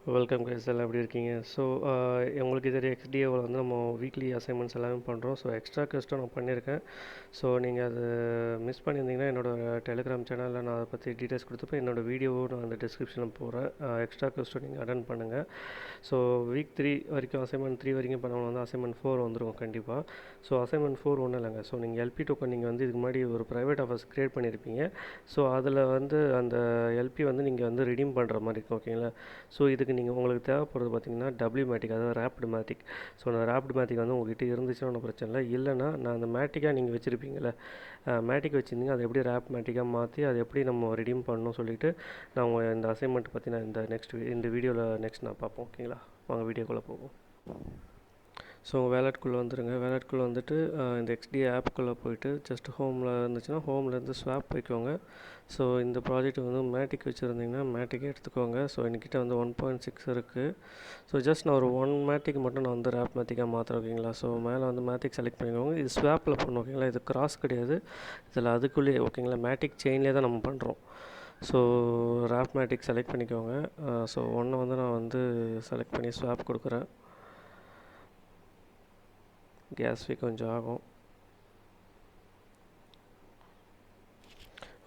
Welcome guys, எல்லாம் எப்படி இருக்கீங்க? ஸோ உங்களுக்கு தெரியும் XDAOவில் வந்து நம்ம வீக்லி அசைன்மெண்ட்ஸ் எல்லாமே பண்ணுறோம். ஸோ எக்ஸ்ட்ரா கொஸ்டின் நான் பண்ணியிருக்கேன். ஸோ நீங்கள் அது மிஸ் பண்ணியிருந்தீங்கன்னா என்னோடய டெலிகிராம் சேனலில் நான் அதை பற்றி டீட்டெயில்ஸ் கொடுத்துப்பேன். என்னோடய வீடியோவும் நான் அந்த டிஸ்கிரிப்ஷனில் போகிறேன். எக்ஸ்ட்ரா கொஸ்டின் நீங்கள் அட்டன் பண்ணுங்கள். ஸோ வீக் 3 வரைக்கும் அசைன்மெண்ட் 3 வரைக்கும் பண்ணவங்க வந்து அசைன்மெண்ட் 4 வந்துடும் கண்டிப்பாக. ஸோ அசைன்மெண்ட் 4 ஒன்றும் இல்லைங்க. ஸோ நீங்கள் எல்பி டோக்கன் நீங்கள் வந்து இதுக்கு முன்னாடி ஒரு ப்ரைவேட் ஆஃபர்ஸ் க்ரியேட் பண்ணியிருப்பீங்க. ஸோ அதில் வந்து அந்த எல்பி வந்து நீங்கள் வந்து ரிடீம் பண்ணுற மாதிரி இருக்கும், ஓகேங்களா? ஸோ இதுக்கு நீங்கள் உங்களுக்கு தேவைப்படுறது பார்த்தீங்கன்னா WMATIC, அதாவது ரேப்பிட் மேட்டிக். ஸோ அந்த ரேப்பிட் மேட்டிக் வந்து உங்கள்கிட்ட இருந்துச்சுன்னா ஒன்றும் பிரச்சனை இல்லை. இல்லைனா நான் அந்த மேட்டிக்காக நீங்கள் வச்சுருப்பீங்களே, மேட்டிக் வச்சுருந்தீங்க, அதை எப்படி ரேப் மேட்டிக்காக மாற்றி அதை எப்படி நம்ம ரிடீம் பண்ணணும் சொல்லிவிட்டு நான் உங்கள் இந்த அசைன்மெண்ட் பற்றி நான் இந்த வீடியோவில் நெக்ஸ்ட் நான் பார்ப்போம், ஓகேங்களா? வாங்க வீடியோக்குள்ளே போவோம். ஸோ வேலட்குள்ளே வந்துடுங்க. வேலட்குள்ளே வந்துட்டு இந்த XDAO ஆப்புக்குள்ளே போயிட்டு ஜஸ்ட் ஹோமில் இருந்துச்சுன்னா ஹோம்லேருந்து ஸ்வாப் போய்க்கோங்க. ஸோ இந்த ப்ராஜெக்ட் வந்து மேட்டிக் வச்சுருந்தீங்கன்னா மேட்டிக்கே எடுத்துக்கோங்க. ஸோ என்கிட்ட வந்து 1.6 இருக்குது. ஸோ ஜஸ்ட் நான் ஒரு 1 மேட்டிக் மட்டும் நான் வந்து ரேப் மேட்டிக்காக மாற்றுறேன், ஓகேங்களா? ஸோ மேலே வந்து மேட்டிக் செலக்ட் பண்ணிக்கோங்க. இது ஸ்வாப்பில் பண்ணணும், ஓகேங்களா? இது கிராஸ் கிடையாது, இதில் அதுக்குள்ளேயே, ஓகேங்களா? மேட்டிக் செயின்லேயே தான் நம்ம பண்ணுறோம். ஸோ ரேப் மேட்டிக் செலக்ட் பண்ணிக்கோங்க. ஸோ ஒன்றை வந்து நான் வந்து செலக்ட் பண்ணி ஸ்வாப் கொடுக்குறேன். கேஸ் ஃபீ கொஞ்சம் ஆகும்.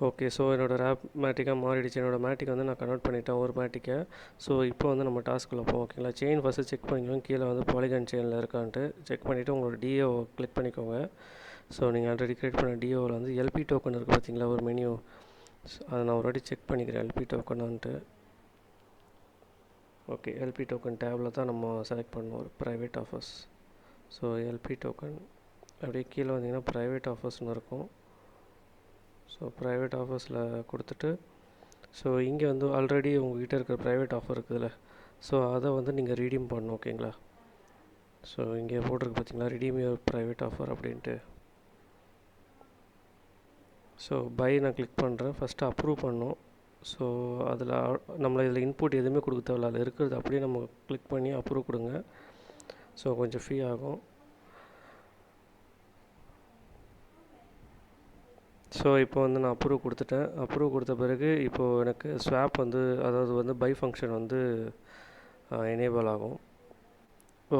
ஓகே, ஸோ என்னோடய ரேப் மேட்டிக்காக மாறிடுச்சு. என்னோடய மேட்டிக் வந்து நான் கன்வெர்ட் பண்ணிட்டேன் ஒரு மேட்டிக்கை. ஸோ இப்போ வந்து நம்ம டாஸ்க்குள்ளே போவோம், ஓகேங்களா? செயின் ஃபஸ்ட்டு செக் பண்ணிக்கோங்க. கீழே வந்து பாலிகான் செயினில் இருக்கான்ட்டு செக் பண்ணிவிட்டு உங்களோட டிஓ கிளிக் பண்ணிக்கோங்க. ஸோ நீங்கள் ஆல்ரெடி கிரியேட் பண்ண டிஓவில் வந்து எல்பி டோக்கன் இருக்குது பார்த்தீங்களா, ஒரு மெனு. அதை நான் ஒரு வாட்டி செக் பண்ணிக்கிறேன் எல்பி டோக்கனான்ட்டு. ஓகே, எல்பி டோக்கன் டேபில் தான் நம்ம செலக்ட் பண்ணணும், ஒரு private offers. So LP token அப்படியே கீழே வந்தீங்கன்னா ப்ரைவேட் ஆஃபர்ஸ்னு இருக்கும். ஸோ ப்ரைவேட் ஆஃபர்ஸில் கொடுத்துட்டு, ஸோ இங்கே வந்து ஆல்ரெடி உங்கள்கிட்ட இருக்கிற ப்ரைவேட் ஆஃபர் இருக்குதுல்ல, ஸோ அதை வந்து நீங்கள் ரீடீம் பண்ணணும், ஓகேங்களா? ஸோ இங்கே போட்டிருக்கு பார்த்தீங்களா, ரிடீம் யுவர் ப்ரைவேட் ஆஃபர் அப்படின்ட்டு. ஸோ பை நான் கிளிக் பண்ணுறேன். ஃபஸ்ட்டு அப்ரூவ் பண்ணணும். ஸோ அதில் நம்மளை இதில் இன்புட் எதுவுமே கொடுக்க தேவையில்ல, அதில் இருக்கிறது அப்படியே நம்ம கிளிக் பண்ணி அப்ரூவ் கொடுங்க. ஸோ கொஞ்சம் ஃப்ரீ ஆகும். ஸோ இப்போ வந்து நான் அப்ரூவ் கொடுத்துட்டேன். அப்ரூவ் கொடுத்த பிறகு இப்போது எனக்கு ஸ்வாப் வந்து, அதாவது வந்து பை ஃபங்க்ஷன் வந்து எனேபிள் ஆகும்.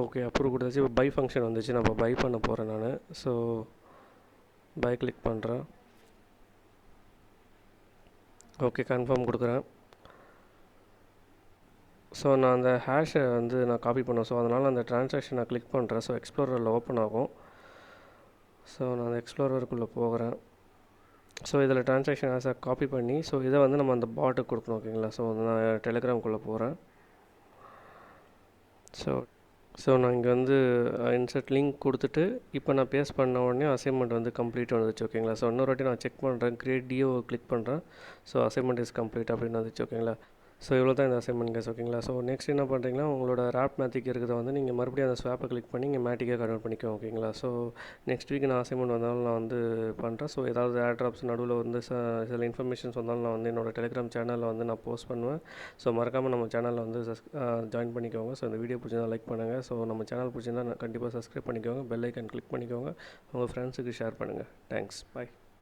ஓகே, அப்ரூவ் கொடுத்தாச்சு. இப்போ பை ஃபங்க்ஷன் வந்துச்சு. நான் இப்போ பை பண்ண போகிறேன் நான். ஸோ பை கிளிக் பண்ணுறேன். ஓகே, கன்ஃபார்ம் கொடுக்குறேன். ஸோ நான் அந்த ஹேஷை வந்து நான் காப்பி பண்ணேன். ஸோ அதனால் அந்த ட்ரான்சாக்ஷன் நான் கிளிக் பண்ணுறேன். ஸோ எக்ஸ்ப்ளோரரில் ஓப்பன் ஆகும். ஸோ நான் அந்த எக்ஸ்ப்ளோரருக்குள்ளே போகிறேன். ஸோ இதில் ட்ரான்சாக்ஷன் ஆஸை காப்பி பண்ணி, ஸோ இதை வந்து நம்ம அந்த பாட்டுக்கு கொடுக்கணும், ஓகேங்களா? ஸோ நான் டெலிகிராம்குள்ளே போகிறேன். ஸோ நான் இங்கே வந்து இன்சர்ட் லிங்க் கொடுத்துட்டு இப்போ நான் பேஸ்ட் பண்ண உடனே அசைன்மெண்ட் வந்து கம்ப்ளீட் வந்துச்சு, ஓகேங்களா? ஸோ இன்னொரு வாட்டி நான் செக் பண்ணுறேன். கிரியேட் டிஓ கிளிக் பண்ணுறேன். ஸோ அசைன்மெண்ட் இஸ் கம்ப்ளீட் அப்படின்னு வந்துச்சு, ஓகேங்களா? ஸோ இவ்வளோ தான் இந்த அசைன்மெண்ட் கேஸ், ஓகேங்களா? ஸோ நெக்ஸ்ட் என்ன பண்ணுறீங்கன்னா, உங்களோட ரேப் மேட்டிக் இருக்கிறத வந்து நீங்கள் மறுபடியும் அந்த ஸ்வாப்பை கிளிக் பண்ணி இங்கே மேட்டிக்காக கன்வெர்ட் பண்ணிக்கோங்க, ஓகேங்களா? ஸோ நெக்ஸ்ட் வீக் நான் அசைன்மெண்ட் வந்தாலும் நான் வந்து பண்ணுறேன். ஸோ ஏதாவது ஏர் ட்ராப்ஸ் நடுவில் வந்து சில இன்ஃபர்மேஷன்ஸ் வந்தாலும் நான் வந்து என்னோடய டெலிகிராம் சேனலில் வந்து நான் போஸ்ட் பண்ணுவேன். ஸோ மறக்காமல் நம்ம சேனலில் வந்து ஜாயின் பண்ணிக்கோங்க. ஸோ இந்த வீடியோ பிடிச்சிருந்தா லைக் பண்ணுங்கள். ஸோ நம்ம சேனல் பிடிச்சிருந்தா கண்டிப்பாக சப்ஸ்கிரைப் பண்ணிக்கோங்க. பெல் ஐக்கன் கிளிக் பண்ணிக்கோங்க. உங்கள் ஃப்ரெண்ட்ஸுக்கு ஷேர் பண்ணுங்கள். தேங்க்ஸ், பாய்.